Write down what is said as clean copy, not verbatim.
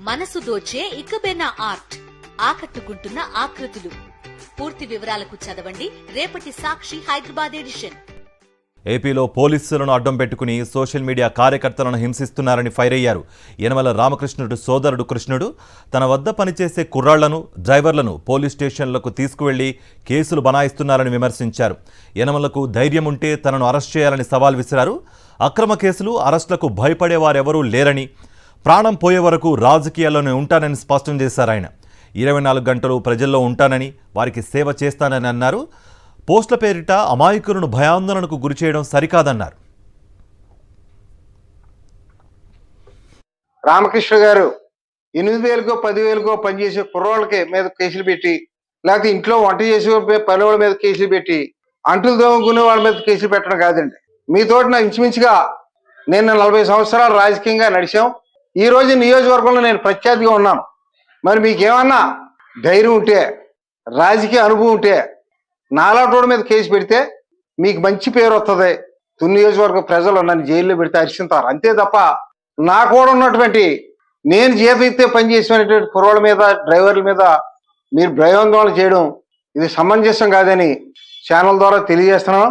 మనసు దోచే ఇకబెనా ఆర్ట్, ఆకట్టుకుంటున్న ఆకృతులు. పూర్తి వివరాలకు చదవండి రేపటి సాక్షి హైదరాబాద్ ఎడిషన్. ఏపీలో పోలీసులను అడ్డం పెట్టుకుని సోషల్ మీడియా కార్యకర్తలను హింసిస్తున్నారని ఫైర్ అయ్యారు యనమల రామకృష్ణుడు సోదరుడు కృష్ణుడు. తన వద్ద పనిచేసే కుర్రాళ్లను, డ్రైవర్లను పోలీస్ స్టేషన్లకు తీసుకువెళ్లి కేసులు బనాయిస్తున్నారని విమర్శించారు. యనమలకు ధైర్యం ఉంటే తనను అరెస్ట్ చేయాలని సవాల్ విసిరారు. అక్రమ కేసులు, అరెస్టులకు భయపడేవారెవరూ లేరని, ప్రాణం పోయే వరకు రాజకీయాల్లోనే ఉంటానని స్పష్టం చేశారు ఆయన. 24 గంటలు ప్రజల్లో ఉంటానని, వారికి సేవ చేస్తానని అన్నారు. పోస్టుల పేరిట అమాయకులను భయాందోళనకు గురిచేయడం సరికాదన్నారు. రామకృష్ణ గారు 8,000కో 10,000కో పనిచేసే కుర్రోళ్ళకి మీద కేసులు పెట్టి, లేకపోతే ఇంట్లో వంట చేసే పనివాళ్ళ మీద కేసులు పెట్టి, అంటులు దోముకునే వాళ్ళ మీద కేసులు పెట్టడం కాదండి. మీతోటి నాకు ఇంచుమించుగా నేను 40 సంవత్సరాలు రాజకీయంగా నడిచాం. ఈ రోజు నియోజకవర్గంలో నేను ప్రత్యర్థిగా ఉన్నాను. మరి మీకేమన్నా ధైర్యం ఉంటే, రాజకీయ అనుభవం ఉంటే నాలాటోడి మీద కేసు పెడితే మీకు మంచి పేరు వస్తుంది. తుని నియోజకవర్గ ప్రజలు నన్ను జైల్లో పెడితే హర్షింతారు. అంతే తప్ప నా కూడా ఉన్నటువంటి నేను జీతయితే పనిచేసినటువంటి కుర్రోళ్ళ మీద, డ్రైవర్ల మీద మీరు భయాందోళన చేయడం ఇది సమంజసం కాదని ఛానల్ ద్వారా తెలియజేస్తున్నాను.